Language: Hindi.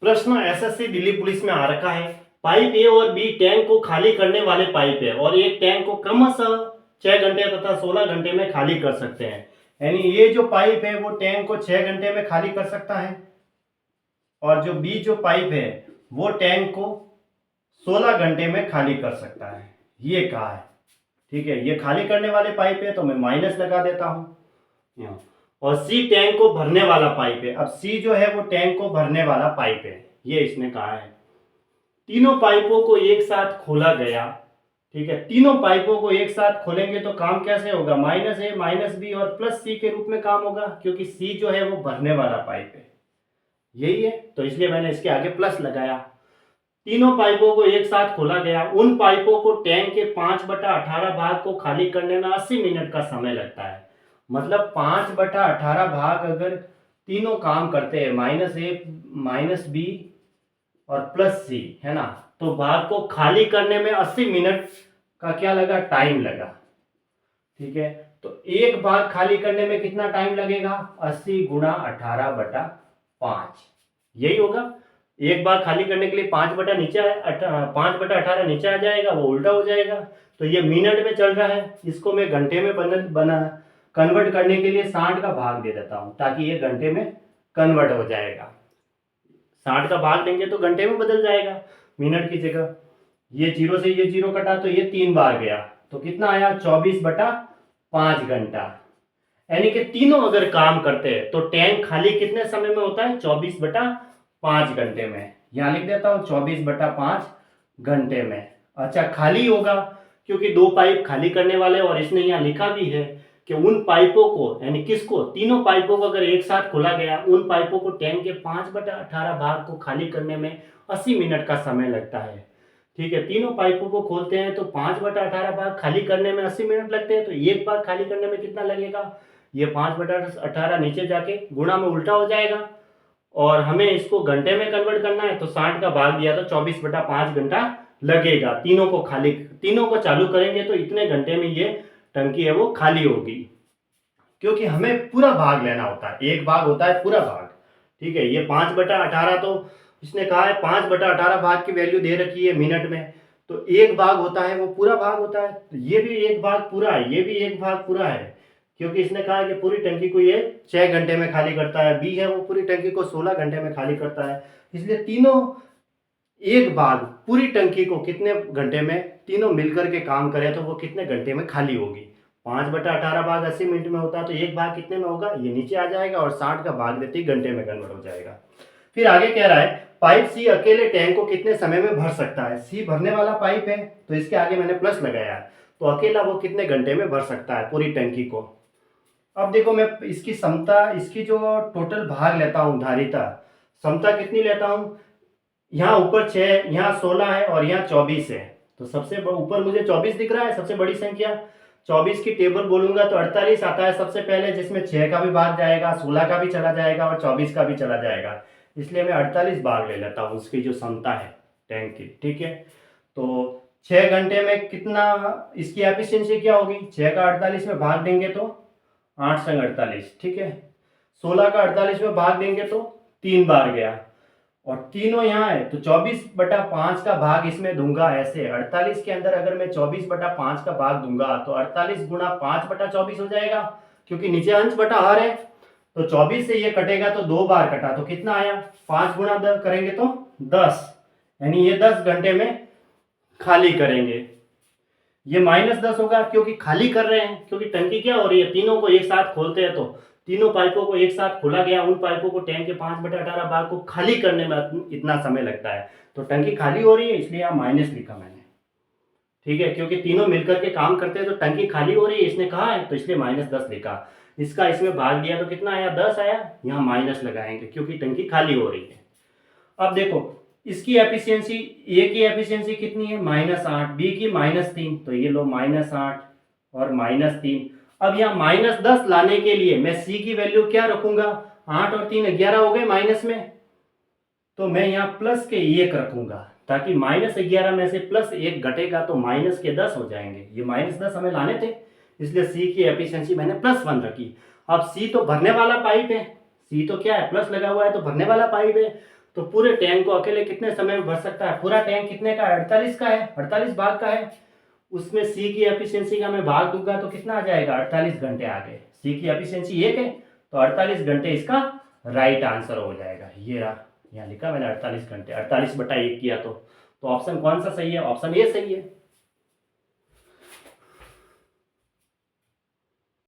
प्रश्न एसएससी दिल्ली पुलिस में आ रखा है। पाइप ए और बी टैंक को खाली करने वाले पाइप है और एक टैंक को क्रमशः 6 घंटे तथा 16 घंटे में खाली कर सकते हैं। यानी ये जो पाइप है वो टैंक को 6 घंटे में खाली कर सकता है और जो बी जो पाइप है वो टैंक को 16 घंटे में खाली कर सकता है। ये कहा है, ठीक है। ये खाली करने वाले पाइप है तो मैं माइनस लगा देता हूं। और सी टैंक को भरने वाला पाइप है। अब सी जो है वो टैंक को भरने वाला पाइप है, ये इसने कहा है। तीनों पाइपों को एक साथ खोला गया, ठीक है। तीनों पाइपों को एक साथ खोलेंगे तो काम कैसे होगा? माइनस ए माइनस बी और प्लस सी के रूप में काम होगा, क्योंकि सी जो है वो भरने वाला पाइप है, यही है। तो इसलिए मैंने इसके आगे प्लस लगाया। तीनों पाइपों को एक साथ खोला गया। उन पाइपों को टैंक के 5/18 भाग को खाली करने में 80 मिनट का समय लगता है। मतलब 5/18 भाग अगर तीनों काम करते हैं, माइनस ए माइनस बी और प्लस सी, है ना, तो भाग को खाली करने में 80 मिनट का क्या लगा? टाइम लगा, ठीक है। तो एक भाग खाली करने में कितना टाइम लगेगा? 80 गुणा 18/5, यही होगा। एक बार खाली करने के लिए 5/18 नीचे आ जाएगा, वो उल्टा हो जाएगा। तो ये मिनट में चल रहा है, इसको मैं घंटे में बना कन्वर्ट करने के लिए 60 का भाग दे देता हूं, ताकि ये घंटे में कन्वर्ट हो जाएगा। 60 का भाग देंगे तो घंटे में बदल जाएगा मिनट की जगह। ये जीरो से ये जीरो कटा तो ये 3 बार गया, तो कितना आया? 24/5 घंटा। यानी कि तीनों अगर काम करते हैं तो टैंक खाली कितने समय में होता है? 24/5 घंटे में। यहां लिख देता हूं 24/5 घंटे में। अच्छा, खाली होगा क्योंकि 2 पाइप खाली करने वाले, और इसने यहां लिखा भी है कि उन पाइपों को, यानी किसको? तीनों पाइपों को अगर एक साथ खोला गया, उन पाइपों को टैंक के 5/18 भाग को खाली करने में 80 मिनट का समय लगता है, ठीक है। तीनों पाइपों को खोलते हैं तो 5/18 भाग खाली करने में 80 मिनट लगते हैं, तो एक भाग खाली करने में कितना लगेगा? ये 5/18 नीचे जाके गुणा में उल्टा हो जाएगा, और हमें इसको घंटे में कन्वर्ट करना है तो 60 का भाग दिया तो 24/5 घंटा लगेगा। तीनों को चालू करेंगे तो इतने घंटे में ये टंकी है वो खाली होगी, क्योंकि हमें पूरा भाग लेना होता है। एक भाग होता है पूरा भाग, ठीक है। ये 5/18 तो इसने कहा है 5/18 भाग की वैल्यू दे रखी है मिनट में, तो एक भाग होता है वो पूरा भाग होता है। तो ये भी एक भाग पूरा है, ये भी एक भाग पूरा है, क्योंकि इसने कहा कि पूरी टंकी को ये 6 घंटे में खाली करता है। बी है वो पूरी टंकी को 16 घंटे में खाली करता है। इसलिए तीनों एक भाग पूरी टंकी को कितने घंटे में तीनों मिलकर के काम करें तो वो कितने घंटे में खाली होगी? 5/18 भाग 80 मिनट में होता है, तो एक भाग कितने में होगा? ये नीचे आ जाएगा और 60 का भाग देते ही घंटे में कन्वर्ट हो जाएगा। फिर आगे कह रहा है पाइप सी अकेले टैंक को कितने समय में भर सकता है? सी भरने वाला पाइप है तो इसके आगे मैंने प्लस लगाया है, तो अकेला वो कितने घंटे में भर सकता है पूरी टंकी को। अब देखो, मैं इसकी क्षमता, इसकी जो टोटल भाग लेता हूं, धारिता क्षमता कितनी लेता हूं? यहाँ ऊपर 6, यहाँ 16 है और यहाँ 24 है, तो सबसे ऊपर मुझे 24 दिख रहा है, सबसे बड़ी संख्या। 24 की टेबल बोलूंगा तो 48 आता है सबसे पहले, जिसमें 6 का भी भाग जाएगा, 16 का भी चला जाएगा और 24 का भी चला जाएगा। इसलिए मैं 48 भाग ले लेता हूँ उसकी जो क्षमता है टैंक की, ठीक है। तो 6 घंटे में कितना इसकी एफिशिएंसी क्या होगी? 6 का 48 में भाग देंगे तो 8 संग 48, ठीक है। 16 का 48 में भाग देंगे तो 3 बार गया, और तीनों यहाँ है तो 24/5 का भाग इसमें दूंगा ऐसे। 48 के अंदर अगर मैं 24/5 का भाग दूंगा तो 48 गुणा 5/24 हो जाएगा, क्योंकि नीचे अंश बटा हर है। तो 24 से ये कटेगा तो 2 बार कटा, तो कितना आया? 5 गुणा 10 करेंगे तो 10, यानी ये 10 घंटे में खाली करेंगे। ये -10 होगा क्योंकि खाली कर रहे हैं, क्योंकि टंकी क्या हो रही है, तीनों को एक साथ खोलते हैं तो तीनों पाइपों को एक साथ खोला गया, उन पाइपों को टैंक के 5/18 भाग को खाली करने में इतना समय लगता है, तो टंकी खाली हो रही है, इसलिए यहाँ माइनस लिखा मैंने, ठीक है। क्योंकि तीनों मिलकर के काम करते हैं तो टंकी खाली हो रही है, इसने कहा है, तो इसलिए -10 लिखा। इसका इसमें भाग दिया तो कितना आया? 10 आया। यहाँ माइनस लगाएंगे क्योंकि टंकी खाली हो रही है। अब देखो, इसकी एफिशिएंसी, ए की एफिशिएंसी कितनी है? -8, बी की -3, तो ये लो -8 और -3। अब यहाँ -10 लाने के लिए मैं सी की वैल्यू क्या रखूंगा? 8 और 3 11 हो गए माइनस में, तो मैं यहाँ प्लस के 1 रखूंगा, ताकि -11 में से +1 घटेगा तो -10 हो जाएंगे। ये -10 हमें लाने थे, इसलिए सी की एफिशिएंसी मैंने +1 रखी। अब सी तो भरने वाला पाइप है, सी तो क्या है? प्लस लगा हुआ है तो भरने वाला पाइप है, तो पूरे टैंक को अकेले कितने समय में भर सकता है? पूरा टैंक कितने का है? 48 का है, 48 भाग का है। उसमें सी की एफिशिएंसी का मैं भाग दूंगा तो कितना आ जाएगा? 48 घंटे आ गए। सी की एफिशिएंसी 1 है तो 48 घंटे इसका राइट आंसर हो जाएगा। ये रहा, यहाँ लिखा मैंने 48 घंटे, 48/1 किया तो ऑप्शन कौन सा सही है? ऑप्शन ए सही है।